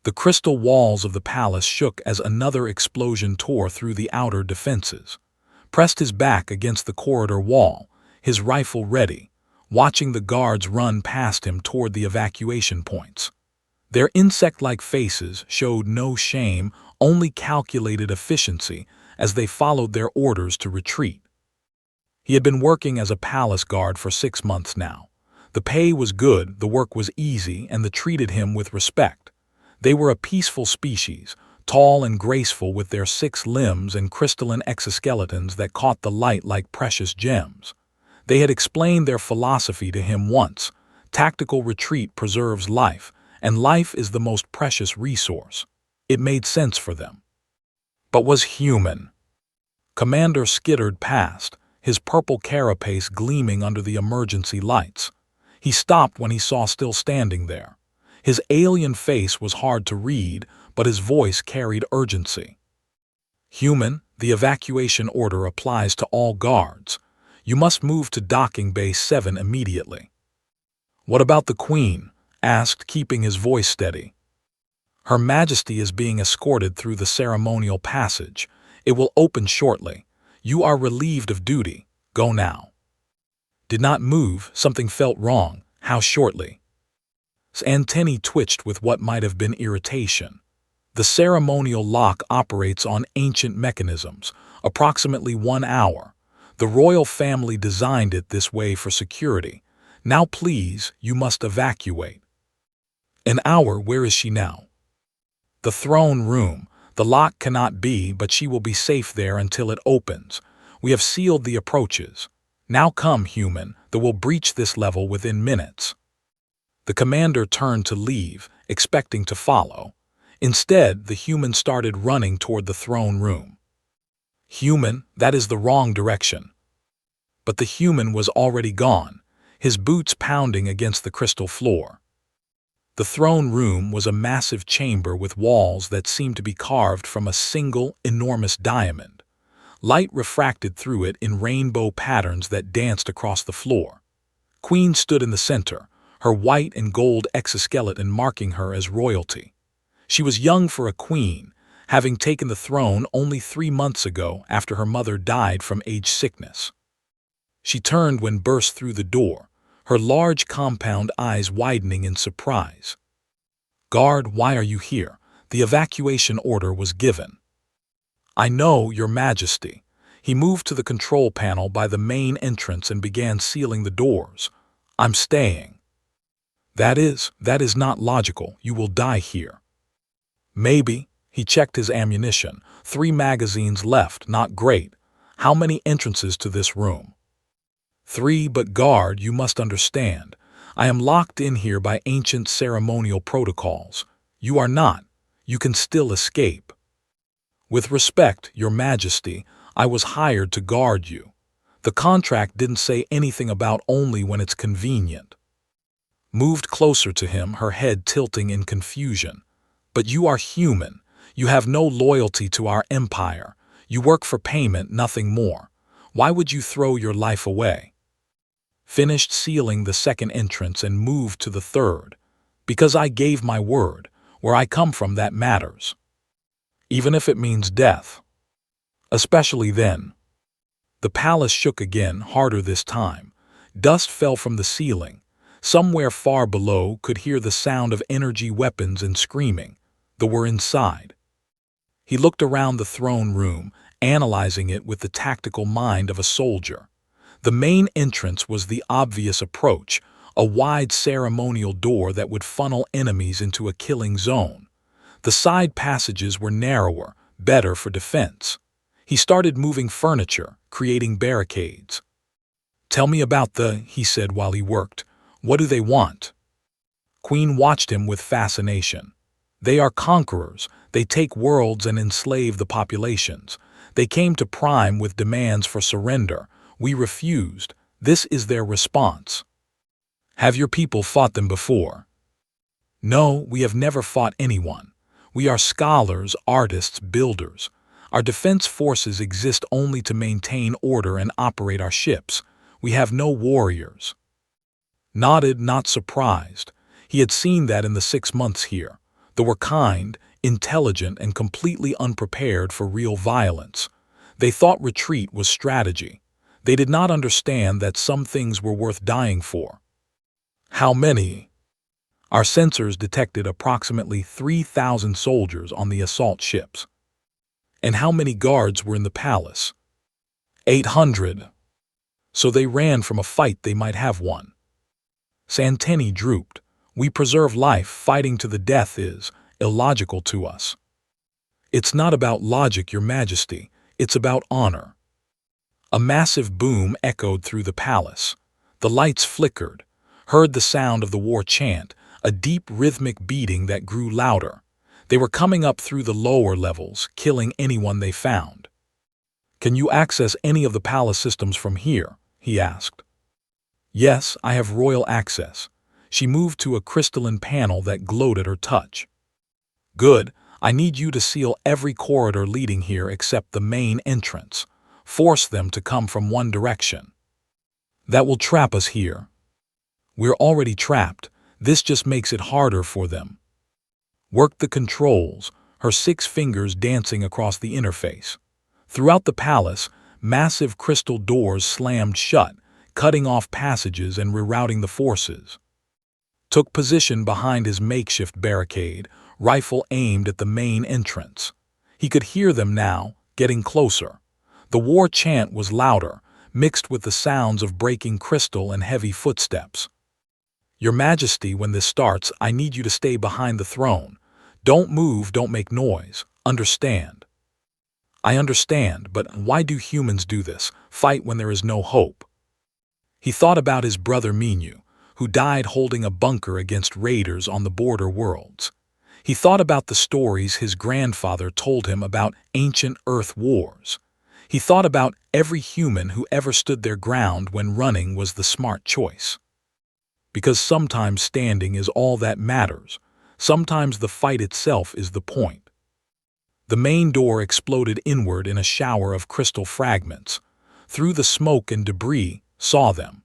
The crystal walls of the palace shook as another explosion tore through the outer defenses. Pressed his back against the corridor wall, his rifle ready, watching the guards run past him toward the evacuation points. Their insect-like faces showed no shame, only calculated efficiency as they followed their orders to retreat. He had been working as a palace guard for 6 months now. The pay was good, the work was easy, and they treated him with respect. They were a peaceful species, tall and graceful with their 6 limbs and crystalline exoskeletons that caught the light like precious gems. They had explained their philosophy to him once. Tactical retreat preserves life, and life is the most precious resource. It made sense for them. But was human. Commander skittered past, his purple carapace gleaming under the emergency lights. He stopped when he saw still standing there. His alien face was hard to read, but his voice carried urgency. Human, the evacuation order applies to all guards. You must move to docking bay 7 immediately. What about the Queen? Asked, keeping his voice steady. Her Majesty is being escorted through the ceremonial passage. It will open shortly. You are relieved of duty. Go now. Did not move, something felt wrong. How shortly? His antennae twitched with what might have been irritation. The ceremonial lock operates on ancient mechanisms, approximately 1 hour. The royal family designed it this way for security. Now please, you must evacuate. An hour, where is she now? The throne room. The lock cannot be, but she will be safe there until it opens. We have sealed the approaches. Now come, human, that will breach this level within minutes. The commander turned to leave, expecting to follow. Instead, the human started running toward the throne room. Human, that is the wrong direction. But the human was already gone, his boots pounding against the crystal floor. The throne room was a massive chamber with walls that seemed to be carved from a single, enormous diamond. Light refracted through it in rainbow patterns that danced across the floor. Queen stood in the center, her white and gold exoskeleton marking her as royalty. She was young for a queen, having taken the throne only 3 months ago after her mother died from age sickness. She turned when burst through the door, her large compound eyes widening in surprise. Guard, why are you here? The evacuation order was given. I know, Your Majesty. He moved to the control panel by the main entrance and began sealing the doors. I'm staying. That is not logical. You will die here. Maybe. He checked his ammunition. 3 magazines left, not great. How many entrances to this room? 3, but guard, you must understand. I am locked in here by ancient ceremonial protocols. You are not. You can still escape. With respect, Your Majesty, I was hired to guard you. The contract didn't say anything about only when it's convenient. Moved closer to him, her head tilting in confusion. But you are human. You have no loyalty to our empire. You work for payment, nothing more. Why would you throw your life away? Finished sealing the 2nd entrance and moved to the 3rd. Because I gave my word. Where I come from, that matters. Even if it means death. Especially then. The palace shook again, harder this time. Dust fell from the ceiling. Somewhere far below could hear the sound of energy weapons and screaming. They were inside. He looked around the throne room, analyzing it with the tactical mind of a soldier. The main entrance was the obvious approach, a wide ceremonial door that would funnel enemies into a killing zone. The side passages were narrower, better for defense. He started moving furniture, creating barricades. Tell me about he said while he worked. What do they want? Queen watched him with fascination. They are conquerors. They take worlds and enslave the populations. They came to Prime with demands for surrender. We refused. This is their response. Have your people fought them before? No, we have never fought anyone. We are scholars, artists, builders. Our defense forces exist only to maintain order and operate our ships. We have no warriors. Nodded, not surprised. He had seen that in the 6 months here. They were kind, intelligent, and completely unprepared for real violence. They thought retreat was strategy. They did not understand that some things were worth dying for. How many? Our sensors detected approximately 3,000 soldiers on the assault ships. And how many guards were in the palace? 800. So they ran from a fight they might have won. Santeni drooped. We preserve life, fighting to the death is illogical to us. It's not about logic, Your Majesty. It's about honor. A massive boom echoed through the palace. The lights flickered. Heard the sound of the war chant, a deep rhythmic beating that grew louder. They were coming up through the lower levels, killing anyone they found. Can you access any of the palace systems from here? He asked. Yes, I have royal access. She moved to a crystalline panel that glowed at her touch. Good. I need you to seal every corridor leading here except the main entrance. Force them to come from one direction. That will trap us here. We're already trapped. This just makes it harder for them. Work the controls, her 6 fingers dancing across the interface. Throughout the palace, massive crystal doors slammed shut, cutting off passages and rerouting the forces. Took position behind his makeshift barricade, rifle aimed at the main entrance. He could hear them now, getting closer. The war chant was louder, mixed with the sounds of breaking crystal and heavy footsteps. Your Majesty, when this starts, I need you to stay behind the throne. Don't move, don't make noise. Understand? I understand, but why do humans do this? Fight when there is no hope. He thought about his brother Minu, who died holding a bunker against raiders on the border worlds. He thought about the stories his grandfather told him about ancient Earth wars. He thought about every human who ever stood their ground when running was the smart choice. Because sometimes standing is all that matters. Sometimes the fight itself is the point. The main door exploded inward in a shower of crystal fragments. Through the smoke and debris, saw them.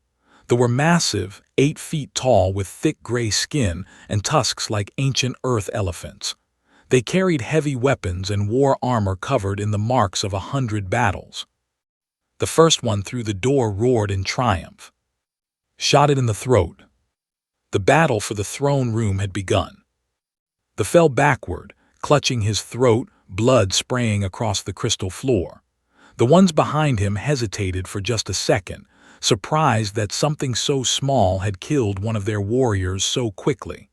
They were massive, 8 feet tall with thick gray skin and tusks like ancient earth elephants. They carried heavy weapons and wore armor covered in the marks of 100 battles. The first one through the door roared in triumph. Shot it in the throat. The battle for the throne room had begun. The fell backward, clutching his throat, blood spraying across the crystal floor. The ones behind him hesitated for just a second, surprised that something so small had killed one of their warriors so quickly.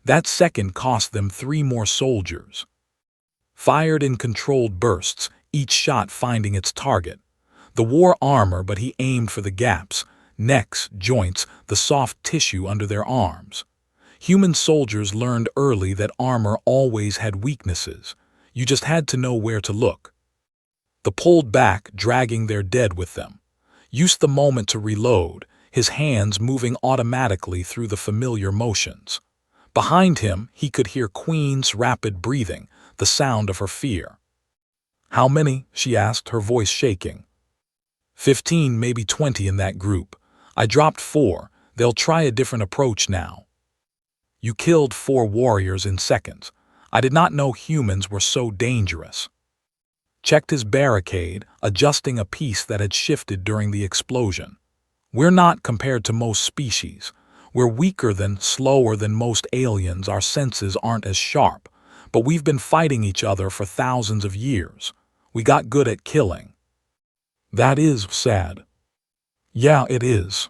That second cost them 3 more soldiers. Fired in controlled bursts, each shot finding its target. The wore armor, but he aimed for the gaps, necks, joints, the soft tissue under their arms. Human soldiers learned early that armor always had weaknesses. You just had to know where to look. They pulled back, dragging their dead with them. Used the moment to reload, his hands moving automatically through the familiar motions. Behind him, he could hear Queen's rapid breathing, the sound of her fear. How many? She asked, her voice shaking. 15, maybe 20 in that group. I dropped 4. They'll try a different approach now. You killed 4 warriors in seconds. I did not know humans were so dangerous. Checked his barricade, adjusting a piece that had shifted during the explosion. We're not compared to most species. We're weaker than, slower than most aliens. Our senses aren't as sharp, but we've been fighting each other for thousands of years. We got good at killing. That is sad. Yeah, it is.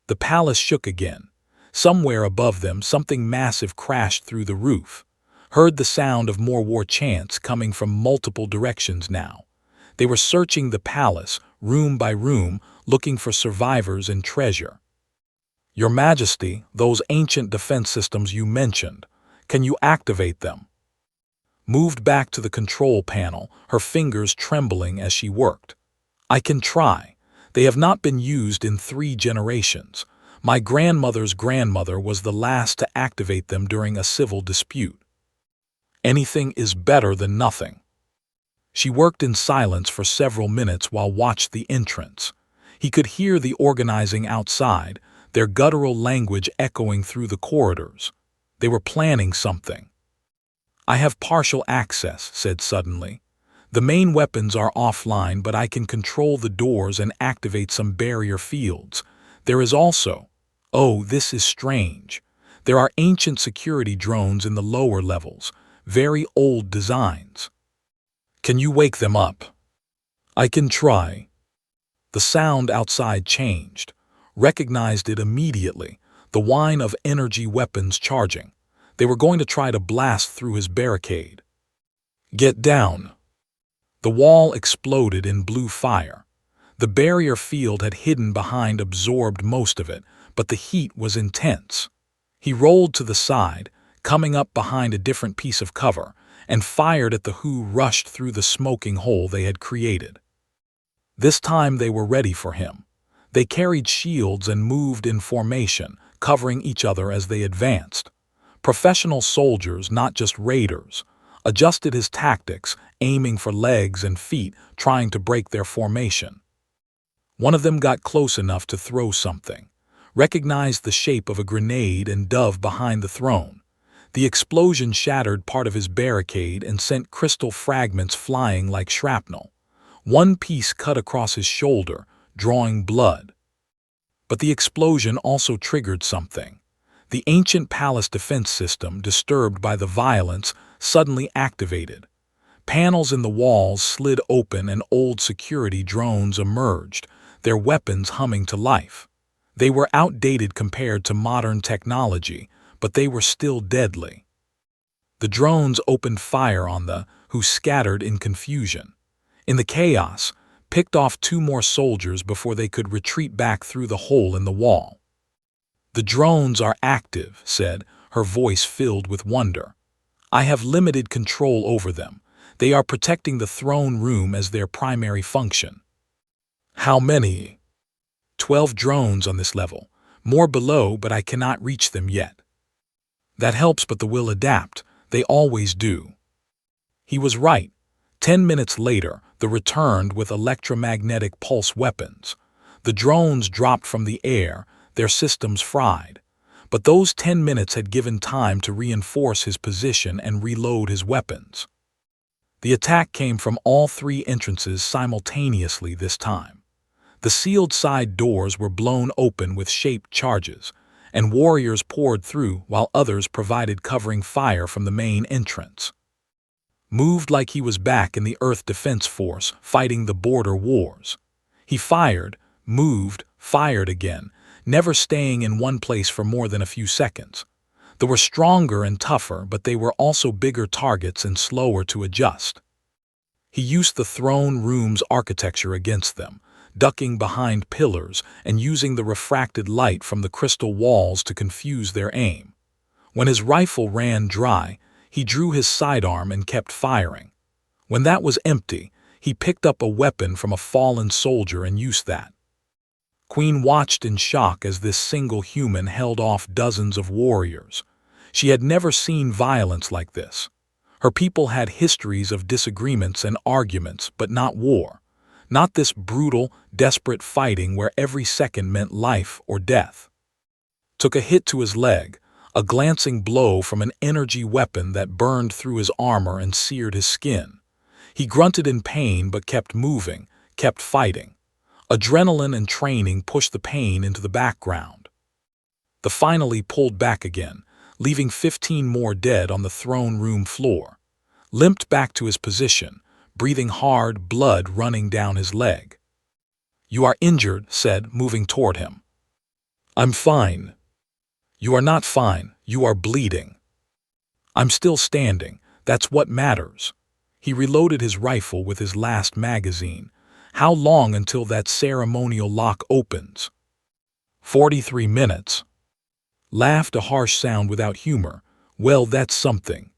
The palace shook again. Somewhere above them, something massive crashed through the roof. Heard the sound of more war chants coming from multiple directions now. They were searching the palace, room by room, looking for survivors and treasure. Your Majesty, those ancient defense systems you mentioned, can you activate them? Moved back to the control panel, her fingers trembling as she worked. I can try. They have not been used in 3 generations. My grandmother's grandmother was the last to activate them during a civil dispute. Anything is better than nothing. She worked in silence for several minutes while watched the entrance. He could hear the organizing outside, their guttural language echoing through the corridors. They were planning something. I have partial access, said suddenly. The main weapons are offline, but I can control the doors and activate some barrier fields. There is also— oh, this is strange. There are ancient security drones in the lower levels, very old designs. Can you wake them up? I can try. The sound outside changed. Recognized it immediately, the whine of energy weapons charging. They were going to try to blast through his barricade. Get down. The wall exploded in blue fire. The barrier field had hidden behind absorbed most of it, but the heat was intense. He rolled to the side, coming up behind a different piece of cover, and fired at the who rushed through the smoking hole they had created. This time they were ready for him. They carried shields and moved in formation, covering each other as they advanced. Professional soldiers, not just raiders, adjusted his tactics, aiming for legs and feet, trying to break their formation. One of them got close enough to throw something, recognized the shape of a grenade and dove behind the throne. The explosion shattered part of his barricade and sent crystal fragments flying like shrapnel. One piece cut across his shoulder, drawing blood. But the explosion also triggered something. The ancient palace defense system, disturbed by the violence, suddenly activated. Panels in the walls slid open and old security drones emerged, their weapons humming to life. They were outdated compared to modern technology, but they were still deadly. The drones opened fire on the who scattered in confusion. In the chaos, picked off 2 more soldiers before they could retreat back through the hole in the wall. The drones are active, said, her voice filled with wonder. I have limited control over them. They are protecting the throne room as their primary function. How many? 12 drones on this level. More below, but I cannot reach them yet. That helps, but they will adapt. They always do. He was right. 10 minutes later, they returned with electromagnetic pulse weapons. The drones dropped from the air, their systems fried. But those 10 minutes had given time to reinforce his position and reload his weapons. The attack came from all 3 entrances simultaneously this time. The sealed side doors were blown open with shaped charges, and warriors poured through while others provided covering fire from the main entrance. Moved like he was back in the Earth Defense Force fighting the border wars. He fired, moved, fired again, never staying in one place for more than a few seconds. They were stronger and tougher, but they were also bigger targets and slower to adjust. He used the throne room's architecture against them, ducking behind pillars and using the refracted light from the crystal walls to confuse their aim. When his rifle ran dry, he drew his sidearm and kept firing. When that was empty, he picked up a weapon from a fallen soldier and used that. Queen watched in shock as this single human held off dozens of warriors. She had never seen violence like this. Her people had histories of disagreements and arguments, but not war. Not this brutal, desperate fighting where every second meant life or death. Took a hit to his leg, a glancing blow from an energy weapon that burned through his armor and seared his skin. He grunted in pain but kept moving, kept fighting. Adrenaline and training pushed the pain into the background. The finally pulled back again, leaving 15 more dead on the throne room floor. Limped back to his position, breathing hard, blood running down his leg. You are injured, said, moving toward him. I'm fine. You are not fine, you are bleeding. I'm still standing, that's what matters. He reloaded his rifle with his last magazine. How long until that ceremonial lock opens? 43 minutes. Laughed, a harsh sound without humor. Well, that's something.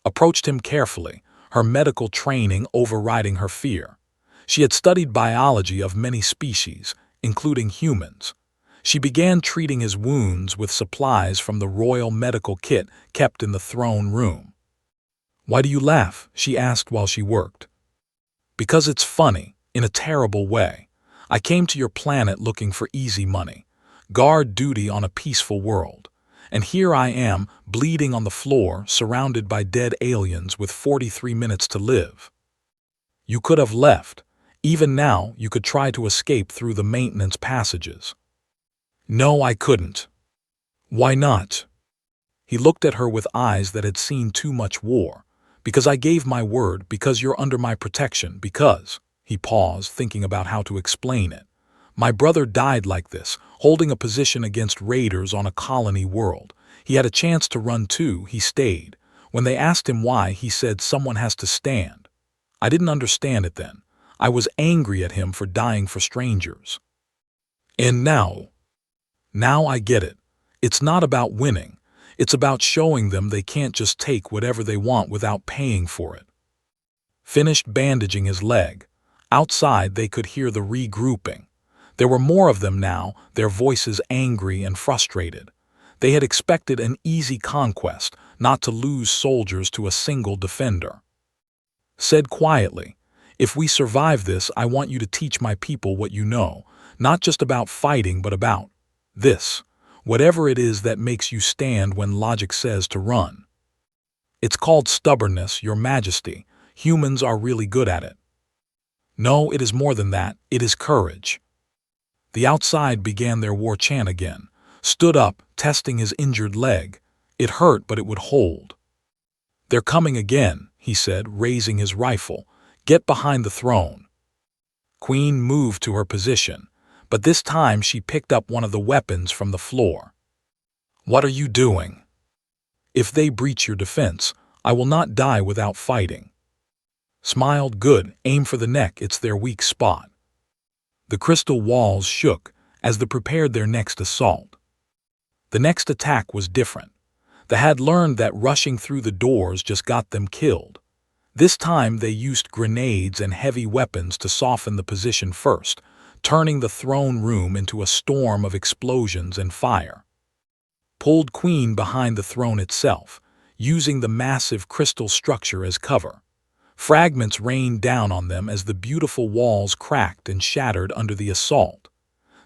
Approached him carefully, her medical training overriding her fear. She had studied biology of many species, including humans. She began treating his wounds with supplies from the royal medical kit kept in the throne room. Why do you laugh? She asked while she worked. Because it's funny, in a terrible way. I came to your planet looking for easy money, guard duty on a peaceful world, And here I am, bleeding on the floor, surrounded by dead aliens with 43 minutes to live. You could have left. Even now, you could try to escape through the maintenance passages. No, I couldn't. Why not? He looked at her with eyes that had seen too much war. Because I gave my word, because you're under my protection, because… He paused, thinking about how to explain it. My brother died like this, holding a position against raiders on a colony world. He had a chance to run too, he stayed. When they asked him why, he said someone has to stand. I didn't understand it then. I was angry at him for dying for strangers. And now I get it. It's not about winning. It's about showing them they can't just take whatever they want without paying for it. Finished bandaging his leg. Outside, they could hear the regrouping. There were more of them now, their voices angry and frustrated. They had expected an easy conquest, not to lose soldiers to a single defender. Said quietly, "If we survive this, I want you to teach my people what you know, not just about fighting, but about this. Whatever it is that makes you stand when logic says to run. It's called stubbornness, Your Majesty. Humans are really good at it. No, it is more than that. It is courage." The outside began their war chant again. Stood up, testing his injured leg. It hurt, but it would hold. "They're coming again," he said, raising his rifle. "Get behind the throne." Queen moved to her position, but this time she picked up one of the weapons from the floor. "What are you doing?" "If they breach your defense, I will not die without fighting." Smiled. "Good, aim for the neck, it's their weak spot." The crystal walls shook as they prepared their next assault. The next attack was different. They had learned that rushing through the doors just got them killed. This time they used grenades and heavy weapons to soften the position first, turning the throne room into a storm of explosions and fire. Pulled Queen behind the throne itself, using the massive crystal structure as cover. Fragments rained down on them as the beautiful walls cracked and shattered under the assault.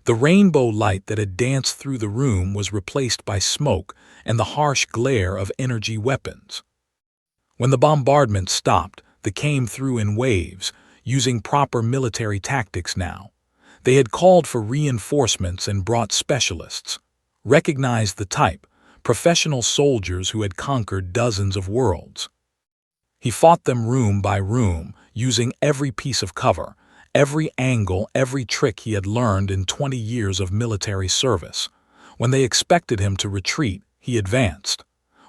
The rainbow light that had danced through the room was replaced by smoke and the harsh glare of energy weapons. When the bombardment stopped, they came through in waves, using proper military tactics now. They had called for reinforcements and brought specialists. Recognized the type, professional soldiers who had conquered dozens of worlds. He fought them room by room, using every piece of cover, every angle, every trick he had learned in 20 years of military service. When they expected him to retreat, he advanced.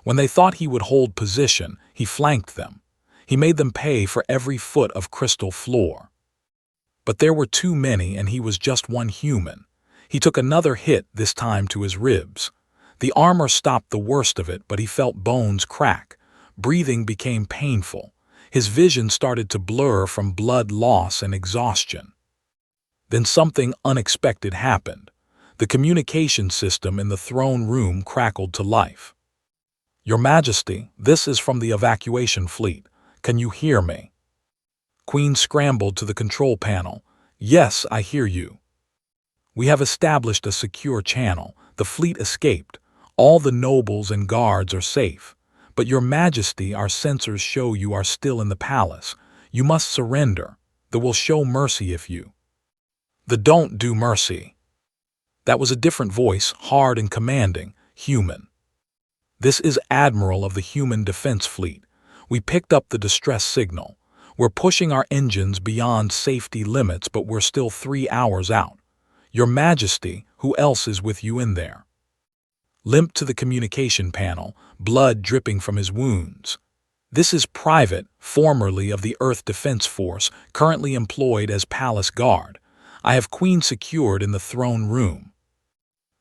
When they thought he would hold position, he flanked them. He made them pay for every foot of crystal floor. But there were too many, and he was just one human. He took another hit, this time to his ribs. The armor stopped the worst of it, but he felt bones crack. Breathing became painful. His vision started to blur from blood loss and exhaustion. Then something unexpected happened. The communication system in the throne room crackled to life. "Your Majesty, this is from the evacuation fleet. Can you hear me?" Queen scrambled to the control panel. "Yes, I hear you. We have established a secure channel. The fleet escaped. All the nobles and guards are safe. But Your Majesty, our sensors show you are still in the palace. You must surrender. They will show mercy if you." "The don't do mercy." That was a different voice, hard and commanding, human. "This is Admiral of the Human Defense Fleet. We picked up the distress signal. We're pushing our engines beyond safety limits, but we're still 3 hours out. Your Majesty, who else is with you in there?" Limped to the communication panel, blood dripping from his wounds. "This is Private, formerly of the Earth Defense Force, currently employed as palace guard. I have Queen secured in the throne room."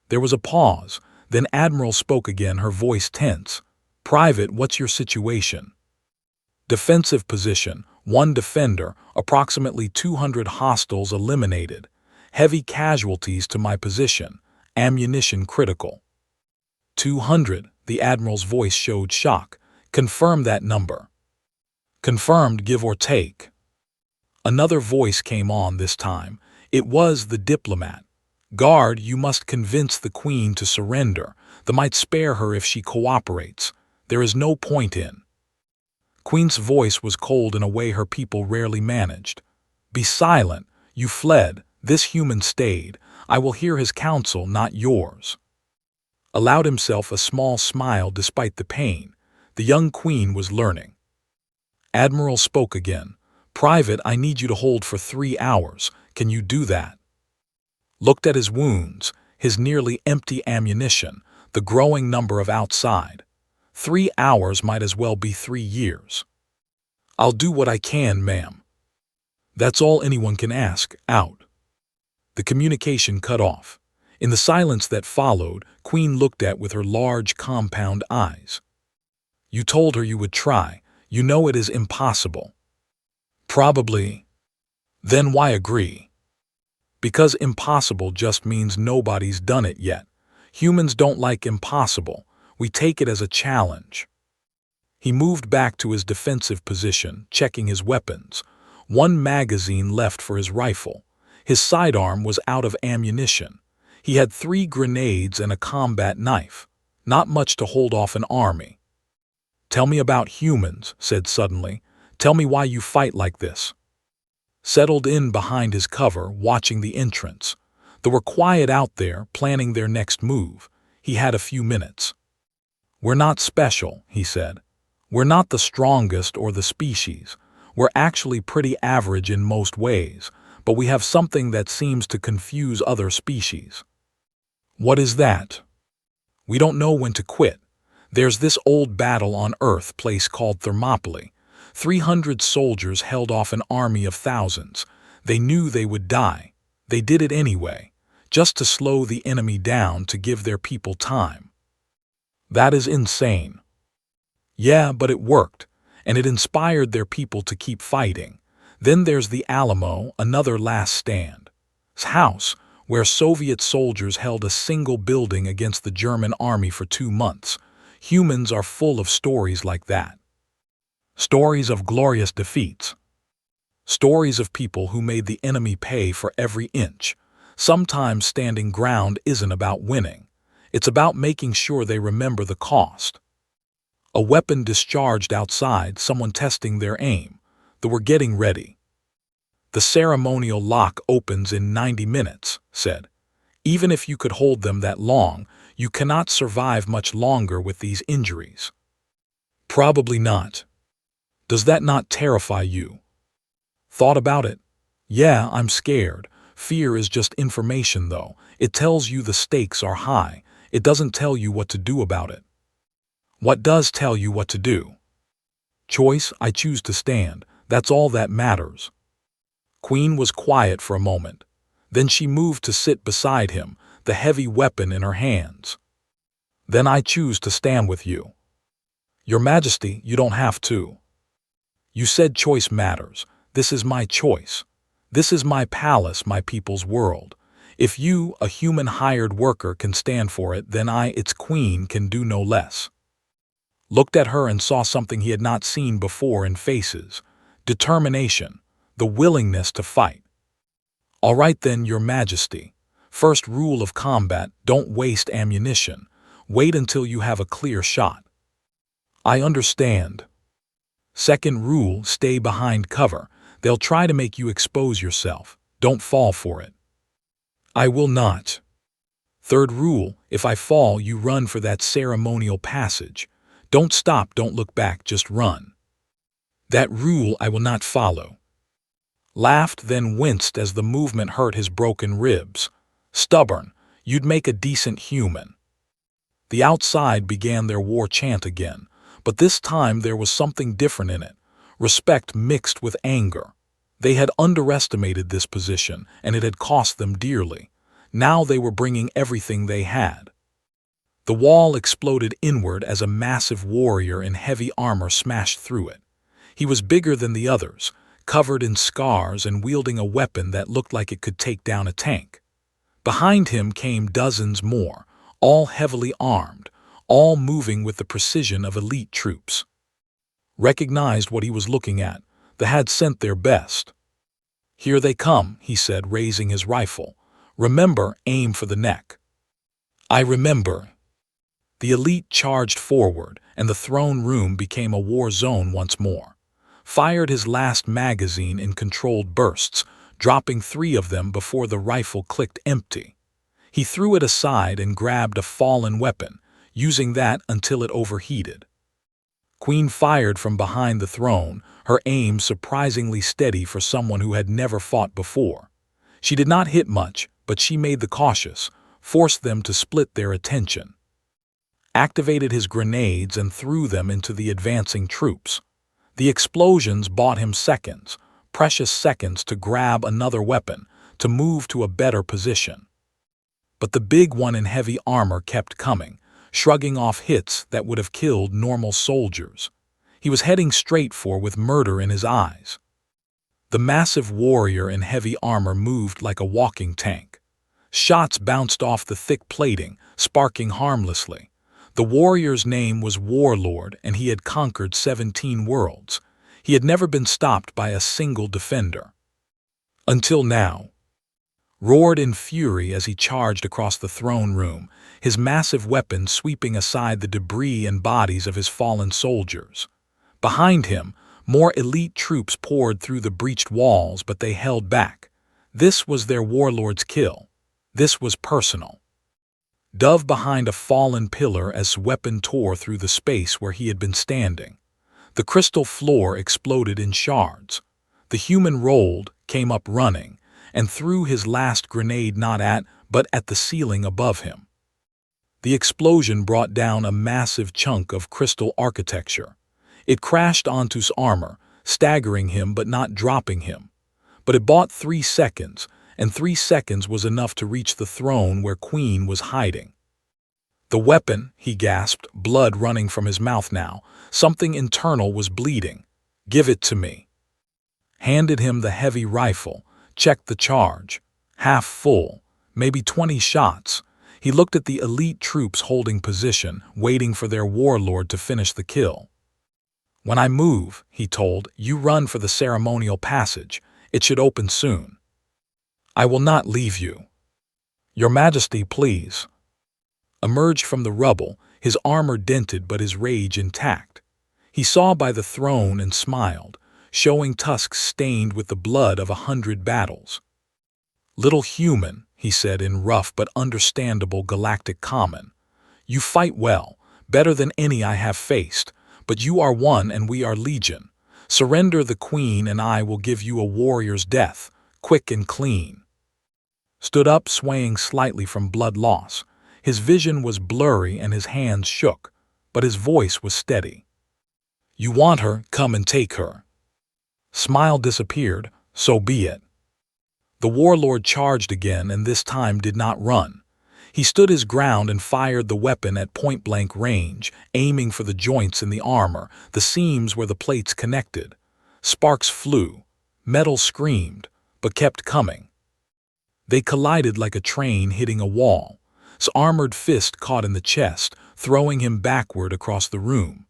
There was a pause, then Admiral spoke again, her voice tense. "Private, what's your situation?" "Defensive position, 1 defender, approximately 200 hostiles eliminated. Heavy casualties to my position, ammunition critical." 200, the Admiral's voice showed shock. "Confirm that number." "Confirmed, give or take." Another voice came on this time. It was the diplomat. Guard, you must convince the queen to surrender. They might spare her if she cooperates. There is no point in. Queen's voice was cold in a way her people rarely managed. Be silent. You fled. This human stayed. I will hear his counsel, not yours. Allowed himself a small smile despite the pain. The young queen was learning. Admiral spoke again. Private, I need you to hold for 3 hours. Can you do that? Looked at his wounds, his nearly empty ammunition, the growing number of outside. 3 hours might as well be 3 years. I'll do what I can, ma'am. That's all anyone can ask. Out. The communication cut off. In the silence that followed, Queen looked at with her large compound eyes. You told her you would try. You know it is impossible. Probably. Then why agree? Because impossible just means nobody's done it yet. Humans don't like impossible. We take it as a challenge. He moved back to his defensive position, checking his weapons. 1 magazine left for his rifle. His sidearm was out of ammunition. He had 3 grenades and a combat knife. Not much to hold off an army. Tell me about humans, said suddenly. Tell me why you fight like this. Settled in behind his cover, watching the entrance. They were quiet out there, planning their next move. He had a few minutes. We're not special, he said. We're not the strongest or the species. We're actually pretty average in most ways, but we have something that seems to confuse other species. What is that? We don't know when to quit. There's this old battle on Earth place called Thermopylae. 300 soldiers held off an army of thousands. They knew they would die. They did it anyway, just to slow the enemy down, to give their people time. That is insane. Yeah, but it worked, and it inspired their people to keep fighting. Then there's the Alamo, another last stand. House, where Soviet soldiers held a single building against the German army for 2 months. Humans are full of stories like that. Stories of glorious defeats. Stories of people who made the enemy pay for every inch. Sometimes standing ground isn't about winning. It's about making sure they remember the cost. A weapon discharged outside, someone testing their aim. They were getting ready. The ceremonial lock opens in 90 minutes, said. Even if you could hold them that long, you cannot survive much longer with these injuries. Probably not. Does that not terrify you? Thought about it? Yeah, I'm scared. Fear is just information, though. It tells you the stakes are high. It doesn't tell you what to do about it. What does tell you what to do? Choice. I choose to stand. That's all that matters. Queen was quiet for a moment. Then she moved to sit beside him, the heavy weapon in her hands. Then I choose to stand with you. Your Majesty, you don't have to. You said choice matters. This is my choice. This is my palace, my people's world. If you, a human hired worker, can stand for it, then I, its queen, can do no less. Looked at her and saw something he had not seen before in faces. Determination, the willingness to fight. All right then, Your Majesty. First rule of combat, don't waste ammunition. Wait until you have a clear shot. I understand. Second rule, stay behind cover. They'll try to make you expose yourself. Don't fall for it. I will not. Third rule, if I fall, you run for that ceremonial passage. Don't stop, don't look back, just run. That rule I will not follow. Laughed, then winced as the movement hurt his broken ribs. Stubborn, you'd make a decent human. The outside began their war chant again, but this time there was something different in it. Respect mixed with anger. They had underestimated this position, and it had cost them dearly. Now they were bringing everything they had. The wall exploded inward as a massive warrior in heavy armor smashed through it. He was bigger than the others, covered in scars and wielding a weapon that looked like it could take down a tank. Behind him came dozens more, all heavily armed, all moving with the precision of elite troops. Recognized what he was looking at. They had sent their best. Here they come, he said, raising his rifle. Remember, aim for the neck." "I remember." The elite charged forward, and the throne room became a war zone once more. Fired his last magazine in controlled bursts, dropping 3 of them before the rifle clicked empty. He threw it aside and grabbed a fallen weapon, using that until it overheated. Queen fired from behind the throne, her aim surprisingly steady for someone who had never fought before. She did not hit much, but she made the cautious, forced them to split their attention. Activated his grenades and threw them into the advancing troops. The explosions bought him seconds, precious seconds to grab another weapon, to move to a better position. But the big one in heavy armor kept coming, shrugging off hits that would have killed normal soldiers. He was heading straight for with murder in his eyes. The massive warrior in heavy armor moved like a walking tank. Shots bounced off the thick plating, sparking harmlessly. The warrior's name was Warlord, and he had conquered 17 worlds. He had never been stopped by a single defender. Until now. Roared in fury as he charged across the throne room, his massive weapon sweeping aside the debris and bodies of his fallen soldiers. Behind him, more elite troops poured through the breached walls, but they held back. This was their warlord's kill. This was personal. Dove behind a fallen pillar as weapon tore through the space where he had been standing. The crystal floor exploded in shards. The human rolled, came up running, and threw his last grenade not at, but at the ceiling above him. The explosion brought down a massive chunk of crystal architecture. It crashed onto his armor, staggering him but not dropping him. But it bought 3 seconds, and 3 seconds was enough to reach the throne where Queen was hiding. "The weapon," he gasped, blood running from his mouth now. Something internal was bleeding. "Give it to me." Handed him the heavy rifle, checked the charge. Half full, maybe 20 shots. He looked at the elite troops holding position, waiting for their warlord to finish the kill. "When I move," he told, "you run for the ceremonial passage. It should open soon." "I will not leave you." "Your Majesty, please." Emerged from the rubble, his armor dented but his rage intact. He saw by the throne and smiled, showing tusks stained with the blood of 100 battles. "Little human," he said in rough but understandable galactic common, "you fight well, better than any I have faced, but you are one and we are legion. Surrender the Queen and I will give you a warrior's death, quick and clean." Stood up, swaying slightly from blood loss. His vision was blurry and his hands shook, but his voice was steady. "You want her, come and take her." Smile disappeared, so be it. The warlord charged again and this time did not run. He stood his ground and fired the weapon at point-blank range, aiming for the joints in the armor, the seams where the plates connected. Sparks flew. Metal screamed, but kept coming. They collided like a train hitting a wall. His armored fist caught in the chest, throwing him backward across the room.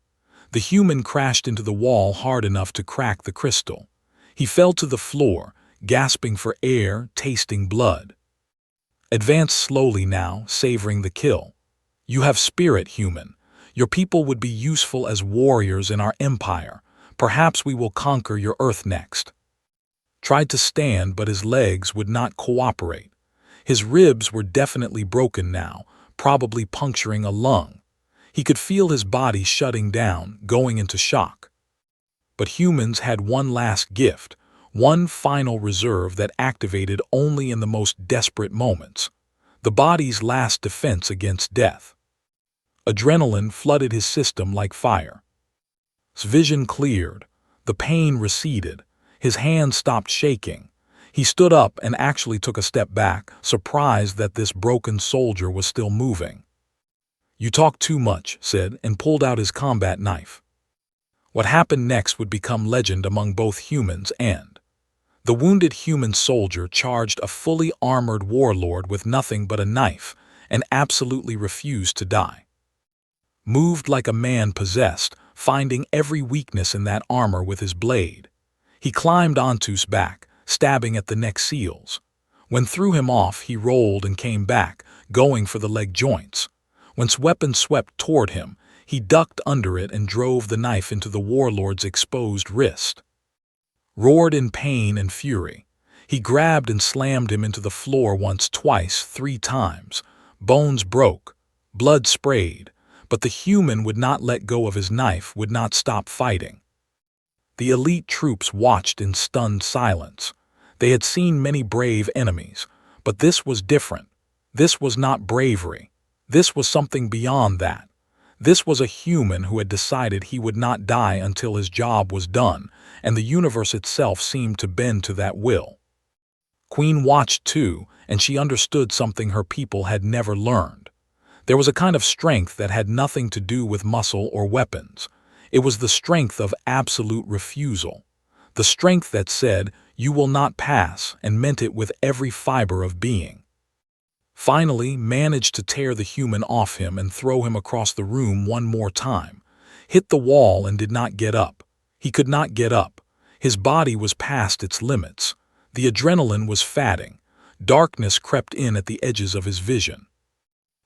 The human crashed into the wall hard enough to crack the crystal. He fell to the floor, gasping for air, tasting blood. Advance slowly now, savoring the kill. "You have spirit, human. Your people would be useful as warriors in our empire. Perhaps we will conquer your Earth next." Tried to stand, but his legs would not cooperate. His ribs were definitely broken now, probably puncturing a lung. He could feel his body shutting down, going into shock. But humans had one last gift, one final reserve that activated only in the most desperate moments. The body's last defense against death. Adrenaline flooded his system like fire. His vision cleared. The pain receded. His hands stopped shaking. He stood up and actually took a step back, surprised that this broken soldier was still moving. "You talk too much," said, and pulled out his combat knife. What happened next would become legend among both humans and. The wounded human soldier charged a fully armored warlord with nothing but a knife and absolutely refused to die. Moved like a man possessed, finding every weakness in that armor with his blade. He climbed onto his back, stabbing at the neck seals. When threw him off, he rolled and came back, going for the leg joints. When weapon swept toward him, he ducked under it and drove the knife into the warlord's exposed wrist. Roared in pain and fury. He grabbed and slammed him into the floor once, twice, 3 times. Bones broke, blood sprayed, but the human would not let go of his knife, would not stop fighting. The elite troops watched in stunned silence. They had seen many brave enemies, but this was different. This was not bravery. This was something beyond that. This was a human who had decided he would not die until his job was done, and the universe itself seemed to bend to that will. Queen watched too, and she understood something her people had never learned. There was a kind of strength that had nothing to do with muscle or weapons. It was the strength of absolute refusal. The strength that said, "You will not pass," and meant it with every fiber of being. Finally managed to tear the human off him and throw him across the room one more time. Hit the wall and did not get up. He could not get up. His body was past its limits. The adrenaline was fatting. Darkness crept in at the edges of his vision.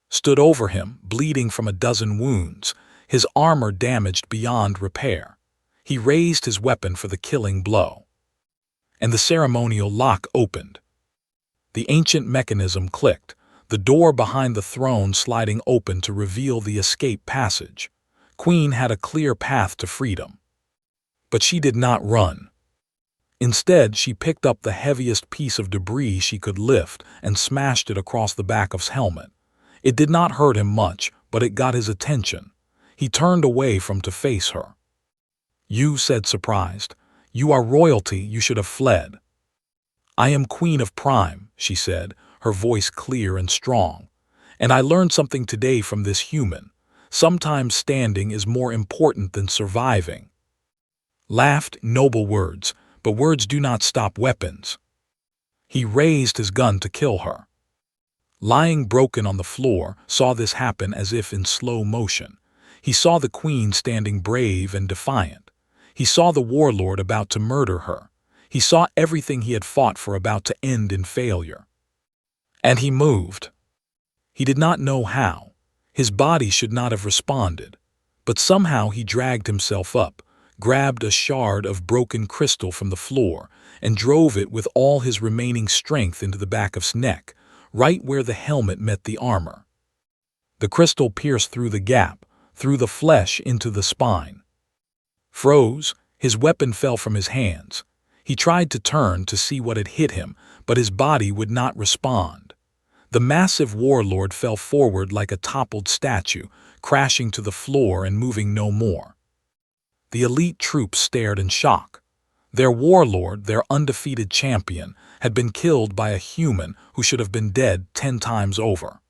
Stood over him, bleeding from a dozen wounds, his armor damaged beyond repair. He raised his weapon for the killing blow. And the ceremonial lock opened. The ancient mechanism clicked, the door behind the throne sliding open to reveal the escape passage. Queen had a clear path to freedom. But she did not run. Instead, she picked up the heaviest piece of debris she could lift and smashed it across the back of his helmet. It did not hurt him much, but it got his attention. He turned away from to face her. "You," said, surprised. "You are royalty, you should have fled." "I am Queen of Prime," she said, her voice clear and strong. "And I learned something today from this human. Sometimes standing is more important than surviving." Laughed, noble words, but words do not stop weapons. He raised his gun to kill her. Lying broken on the floor, saw this happen as if in slow motion. He saw the queen standing brave and defiant. He saw the warlord about to murder her. He saw everything he had fought for about to end in failure. And he moved. He did not know how. His body should not have responded. But somehow he dragged himself up, grabbed a shard of broken crystal from the floor, and drove it with all his remaining strength into the back of his neck, right where the helmet met the armor. The crystal pierced through the gap, through the flesh into the spine. Froze, his weapon fell from his hands. He tried to turn to see what had hit him, but his body would not respond. The massive warlord fell forward like a toppled statue, crashing to the floor and moving no more. The elite troops stared in shock. Their warlord, their undefeated champion, had been killed by a human who should have been dead 10 times over.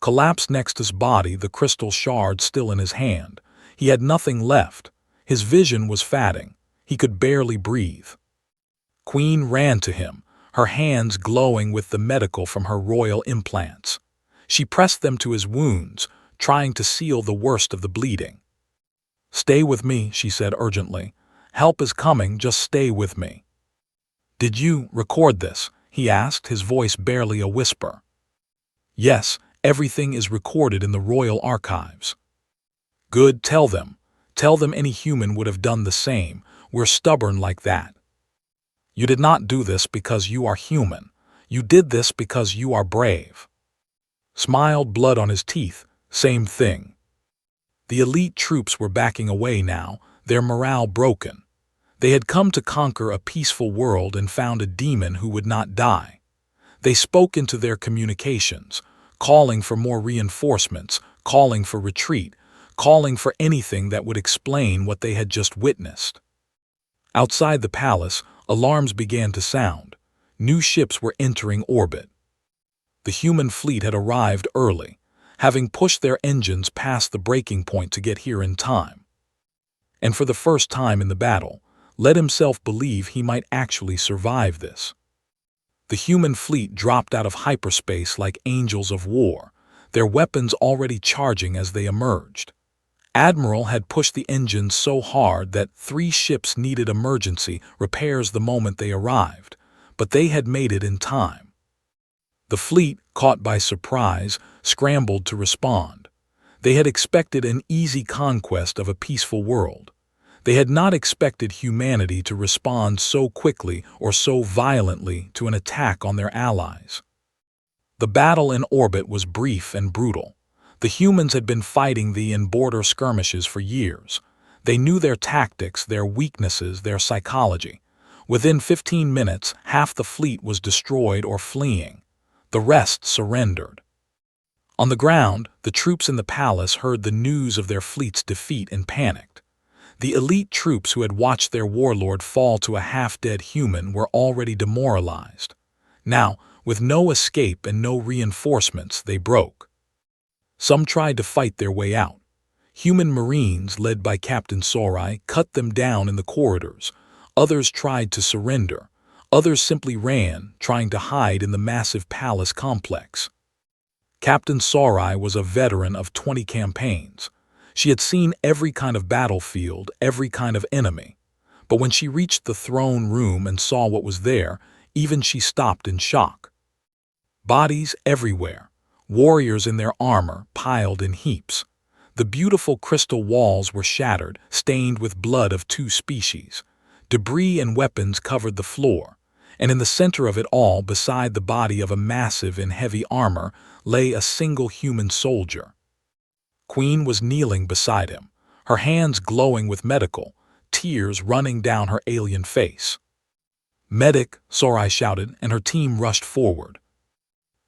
Collapsed next to his body, the crystal shard still in his hand. He had nothing left. His vision was fading. He could barely breathe. Queen ran to him, her hands glowing with the medical from her royal implants. She pressed them to his wounds, trying to seal the worst of the bleeding. "Stay with me," she said urgently. "Help is coming, just stay with me." "Did you record this?" he asked, his voice barely a whisper. "Yes, everything is recorded in the royal archives." "Good, tell them. Tell them any human would have done the same. We're stubborn like that. You did not do this because you are human. You did this because you are brave." Smiled, blood on his teeth, same thing. The elite troops were backing away now, their morale broken. They had come to conquer a peaceful world and found a demon who would not die. They spoke into their communications, calling for more reinforcements, calling for retreat, calling for anything that would explain what they had just witnessed. Outside the palace, alarms began to sound. New ships were entering orbit. The human fleet had arrived early, having pushed their engines past the breaking point to get here in time. And for the first time in the battle, let himself believe he might actually survive this. The human fleet dropped out of hyperspace like angels of war, their weapons already charging as they emerged. Admiral had pushed the engines so hard that 3 ships needed emergency repairs the moment they arrived, but they had made it in time. The fleet, caught by surprise, scrambled to respond. They had expected an easy conquest of a peaceful world. They had not expected humanity to respond so quickly or so violently to an attack on their allies. The battle in orbit was brief and brutal. The humans had been fighting in border skirmishes for years. They knew their tactics, their weaknesses, their psychology. Within 15 minutes, half the fleet was destroyed or fleeing. The rest surrendered. On the ground, the troops in the palace heard the news of their fleet's defeat and panicked. The elite troops who had watched their warlord fall to a half-dead human were already demoralized. Now, with no escape and no reinforcements, they broke. Some tried to fight their way out. Human marines, led by Captain Sorai, cut them down in the corridors. Others tried to surrender. Others simply ran, trying to hide in the massive palace complex. Captain Sorai was a veteran of 20 campaigns. She had seen every kind of battlefield, every kind of enemy. But when she reached the throne room and saw what was there, even she stopped in shock. Bodies everywhere, warriors in their armor piled in heaps. The beautiful crystal walls were shattered, stained with blood of 2 species. Debris and weapons covered the floor, and in the center of it all, beside the body of a massive in heavy armor, lay a single human soldier. Queen was kneeling beside him, her hands glowing with medical, tears running down her alien face. "Medic," Sorai shouted, and her team rushed forward.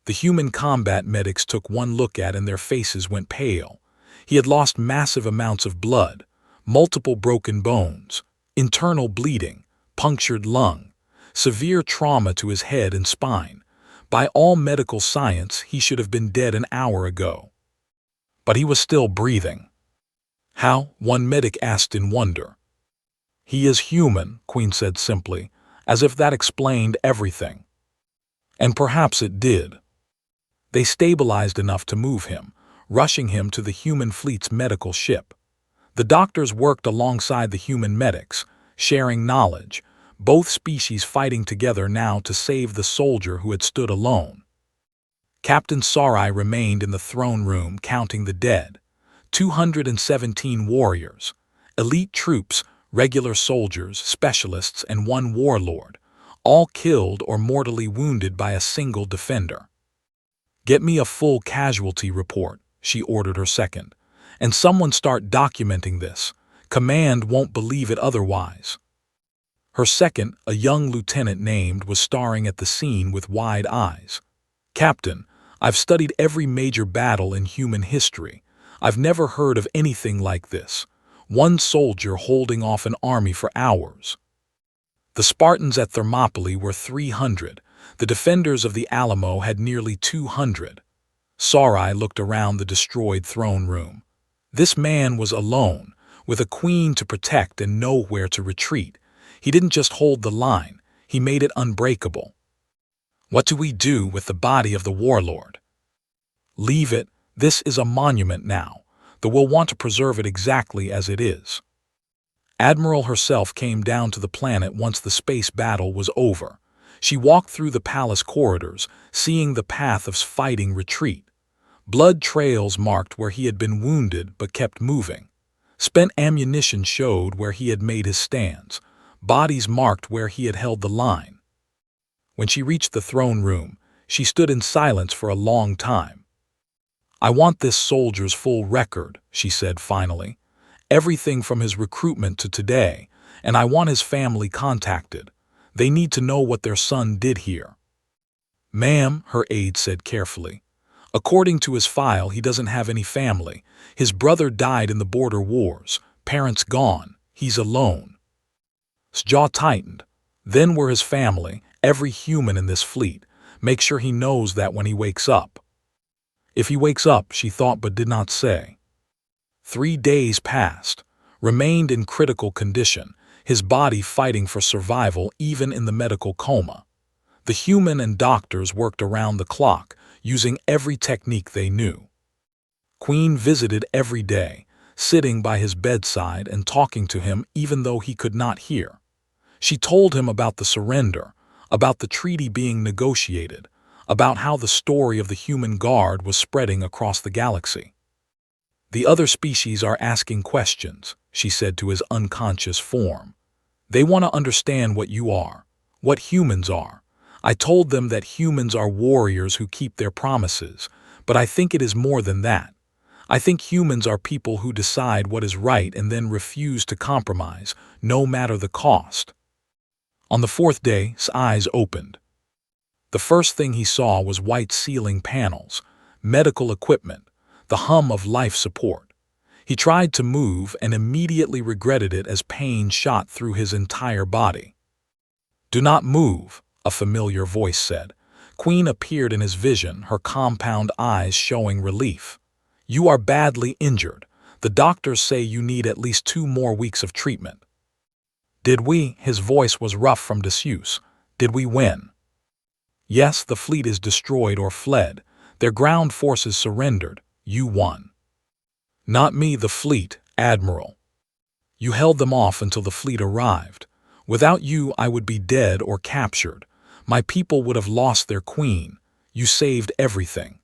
The human combat medics took one look at and their faces went pale. He had lost massive amounts of blood, multiple broken bones, internal bleeding, punctured lung, severe trauma to his head and spine. By all medical science, he should have been dead an hour ago. But he was still breathing. "How?" one medic asked in wonder. "He is human," Queen said simply, as if that explained everything. And perhaps it did. They stabilized enough to move him, rushing him to the human fleet's medical ship. The doctors worked alongside the human medics, sharing knowledge, both species fighting together now to save the soldier who had stood alone. Captain Sorai remained in the throne room counting the dead. 217 warriors, elite troops, regular soldiers, specialists, and 1 warlord, all killed or mortally wounded by a single defender. "Get me a full casualty report," she ordered her second. "And someone start documenting this. Command won't believe it otherwise." Her second, a young lieutenant named, was staring at the scene with wide eyes. "Captain, I've studied every major battle in human history. I've never heard of anything like this. 1 soldier holding off an army for hours." The Spartans at Thermopylae were 300. The defenders of the Alamo had nearly 200. Sorai looked around the destroyed throne room. This man was alone, with a queen to protect and nowhere to retreat. He didn't just hold the line, he made it unbreakable. "What do we do with the body of the warlord?" "Leave it. This is a monument now. We'll want to preserve it exactly as it is." Admiral herself came down to the planet once the space battle was over. She walked through the palace corridors, seeing the path of fighting retreat. Blood trails marked where he had been wounded but kept moving. Spent ammunition showed where he had made his stands. Bodies marked where he had held the line. When she reached the throne room, she stood in silence for a long time. "I want this soldier's full record," she said finally. "Everything from his recruitment to today, and I want his family contacted. They need to know what their son did here." "Ma'am," her aide said carefully, "according to his file, he doesn't have any family. His brother died in the border wars, parents gone, he's alone." His jaw tightened. Then were his family, every human in this fleet. Make sure he knows that when he wakes up. If he wakes up, she thought but did not say. 3 days passed, remained in critical condition, his body fighting for survival even in the medical coma. The human and doctors worked around the clock, using every technique they knew. Queen visited every day, sitting by his bedside and talking to him even though he could not hear. She told him about the surrender, about the treaty being negotiated, about how the story of the human guard was spreading across the galaxy. "The other species are asking questions," she said to his unconscious form. "They want to understand what you are, what humans are. I told them that humans are warriors who keep their promises, but I think it is more than that. I think humans are people who decide what is right and then refuse to compromise, no matter the cost." On the fourth day, his eyes opened. The first thing he saw was white ceiling panels, medical equipment, the hum of life support. He tried to move and immediately regretted it as pain shot through his entire body. "Do not move," a familiar voice said. Queen appeared in his vision, her compound eyes showing relief. "You are badly injured. The doctors say you need at least 2 more weeks of treatment." "Did we?" His voice was rough from disuse. "Did we win?" "Yes, the fleet is destroyed or fled. Their ground forces surrendered. You won." "Not me, the fleet, Admiral. You held them off until the fleet arrived. Without you, I would be dead or captured. My people would have lost their queen. You saved everything."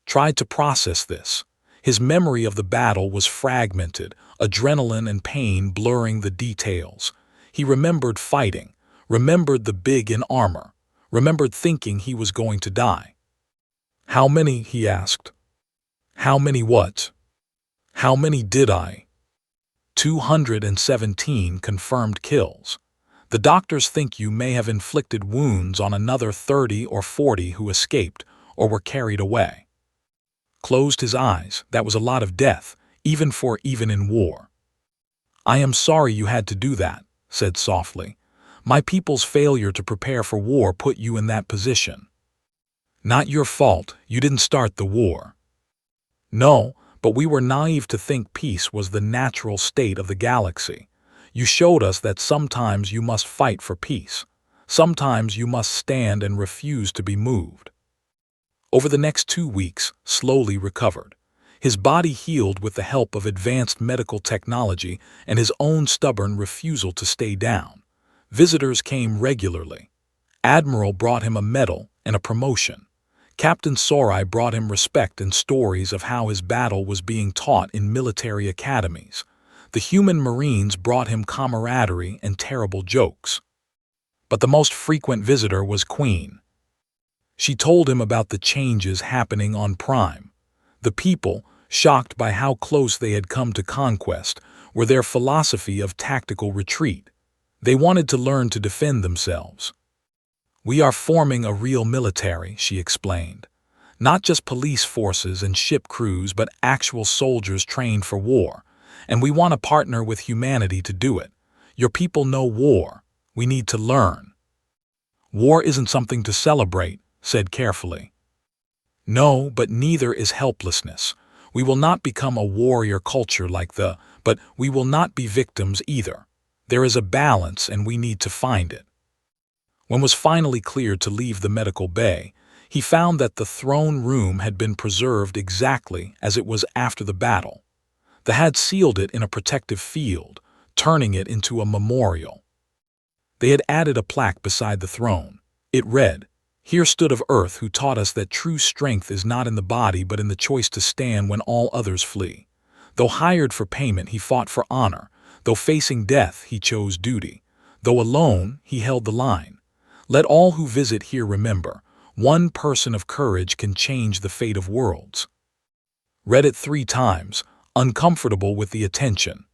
Tried to process this. His memory of the battle was fragmented, adrenaline and pain blurring the details. He remembered fighting, remembered the big in armor, remembered thinking he was going to die. "How many?" he asked. "How many what? How many did I?" 217 confirmed kills. The doctors think you may have inflicted wounds on another 30 or 40 who escaped or were carried away. Closed his eyes. That was a lot of death, even in war. "I am sorry you had to do that," said softly. "My people's failure to prepare for war put you in that position." "Not your fault. You didn't start the war." "No, but we were naive to think peace was the natural state of the galaxy. You showed us that sometimes you must fight for peace. Sometimes you must stand and refuse to be moved." Over the next 2 weeks, slowly recovered. His body healed with the help of advanced medical technology and his own stubborn refusal to stay down. Visitors came regularly. Admiral brought him a medal and a promotion. Captain Sorai brought him respect and stories of how his battle was being taught in military academies. The human Marines brought him camaraderie and terrible jokes. But the most frequent visitor was Queen. She told him about the changes happening on Prime. The people, shocked by how close they had come to conquest, were their philosophy of tactical retreat. They wanted to learn to defend themselves. "We are forming a real military," she explained. "Not just police forces and ship crews, but actual soldiers trained for war. And we want to partner with humanity to do it. Your people know war. We need to learn." "War isn't something to celebrate," said carefully. "No, but neither is helplessness. We will not become a warrior culture but we will not be victims either. There is a balance and we need to find it." When was finally cleared to leave the medical bay, he found that the throne room had been preserved exactly as it was after the battle. They had sealed it in a protective field, turning it into a memorial. They had added a plaque beside the throne. It read, "Here stood of Earth who taught us that true strength is not in the body but in the choice to stand when all others flee. Though hired for payment, he fought for honor. Though facing death, he chose duty. Though alone, he held the line. Let all who visit here remember, one person of courage can change the fate of worlds." Read it 3 times, uncomfortable with the attention.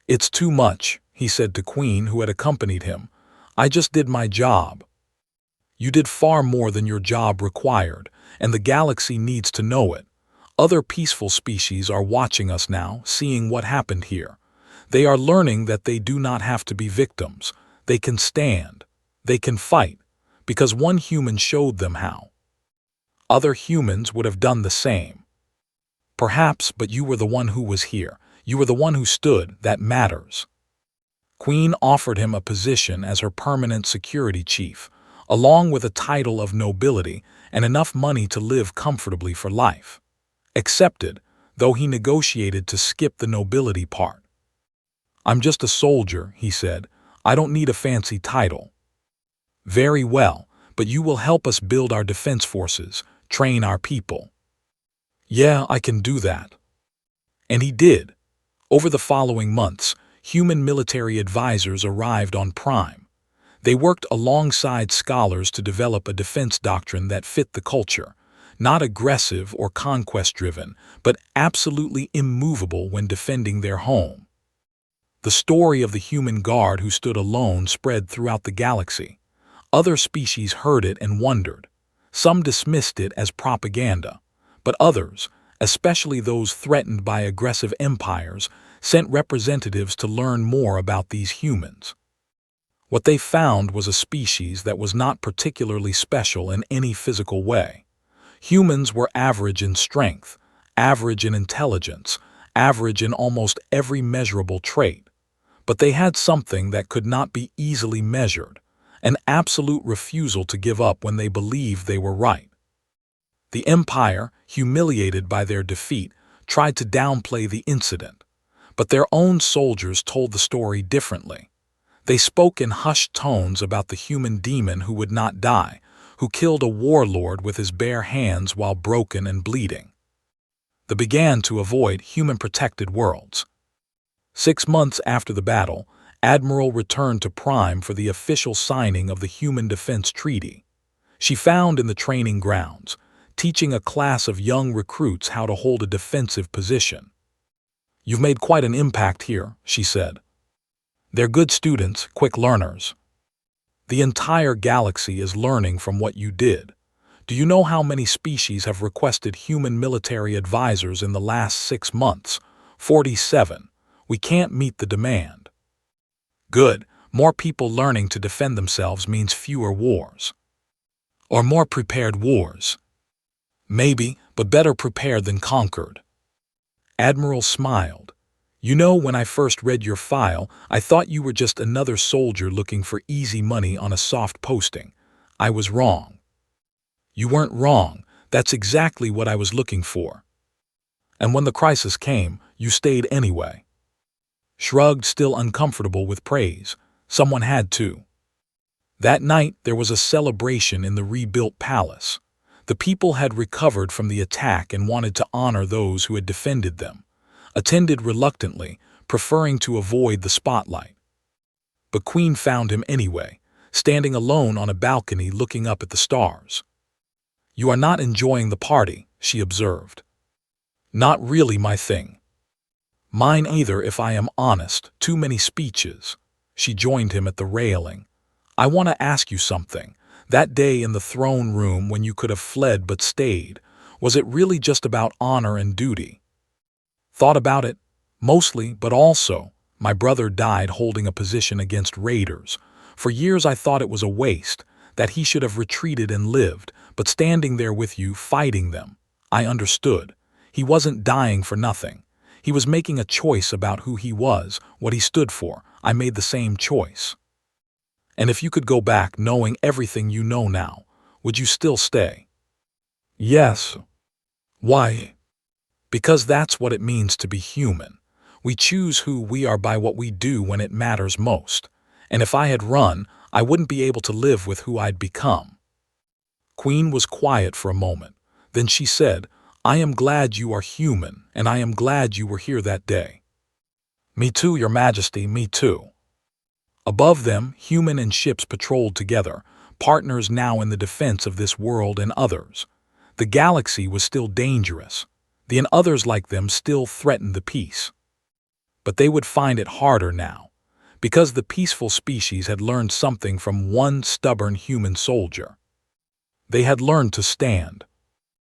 "It's too much," he said to Queen, who had accompanied him. "I just did my job." "You did far more than your job required, and the galaxy needs to know it. Other peaceful species are watching us now, seeing what happened here. They are learning that they do not have to be victims. They can stand. They can fight, because one human showed them how. Other humans would have done the same. Perhaps, but you were the one who was here. You were the one who stood. That matters." Queen offered him a position as her permanent security chief, along with a title of nobility and enough money to live comfortably for life. Accepted, though he negotiated to skip the nobility part. "I'm just a soldier," he said. "I don't need a fancy title." "Very well, but you will help us build our defense forces, train our people." "Yeah, I can do that." And he did. Over the following months, human military advisors arrived on Prime. They worked alongside scholars to develop a defense doctrine that fit the culture, not aggressive or conquest-driven, but absolutely immovable when defending their home. The story of the human guard who stood alone spread throughout the galaxy. Other species heard it and wondered. Some dismissed it as propaganda, but others, especially those threatened by aggressive empires, sent representatives to learn more about these humans. What they found was a species that was not particularly special in any physical way. Humans were average in strength, average in intelligence, average in almost every measurable trait. But they had something that could not be easily measured, an absolute refusal to give up when they believed they were right. The Empire, humiliated by their defeat, tried to downplay the incident, but their own soldiers told the story differently. They spoke in hushed tones about the human demon who would not die, who killed a warlord with his bare hands while broken and bleeding. They began to avoid human-protected worlds. 6 months after the battle, Admiral returned to Prime for the official signing of the Human Defense Treaty. She found in the training grounds, teaching a class of young recruits how to hold a defensive position. "You've made quite an impact here," she said. "They're good students, quick learners. The entire galaxy is learning from what you did. Do you know how many species have requested human military advisors in the last 6 months? 47. We can't meet the demand." "Good. More people learning to defend themselves means fewer wars." "Or more prepared wars." "Maybe, but better prepared than conquered." Admiral smiled. "You know, when I first read your file, I thought you were just another soldier looking for easy money on a soft posting. I was wrong." "You weren't wrong. That's exactly what I was looking for." "And when the crisis came, you stayed anyway." Shrugged, still uncomfortable with praise. Someone had to. That night, there was a celebration in the rebuilt palace. The people had recovered from the attack and wanted to honor those who had defended them. Attended reluctantly, preferring to avoid the spotlight. But Queen found him anyway, standing alone on a balcony looking up at the stars. "You are not enjoying the party," she observed. "Not really my thing." "Mine either, if I am honest. Too many speeches." She joined him at the railing. "I want to ask you something. That day in the throne room when you could have fled but stayed, was it really just about honor and duty?" "Thought about it. Mostly, but also, my brother died holding a position against raiders. For years I thought it was a waste, that he should have retreated and lived, but standing there with you, fighting them, I understood. He wasn't dying for nothing. He was making a choice about who he was, what he stood for. I made the same choice." "And if you could go back knowing everything you know now, would you still stay?" "Yes." "Why?" "Because that's what it means to be human. We choose who we are by what we do when it matters most. And if I had run, I wouldn't be able to live with who I'd become." Queen was quiet for a moment. Then she said, "I am glad you are human, and I am glad you were here that day." "Me too, Your Majesty, me too." Above them, human and ships patrolled together, partners now in the defense of this world and others. The galaxy was still dangerous. The others like them still threatened the peace. But they would find it harder now, because the peaceful species had learned something from one stubborn human soldier. They had learned to stand.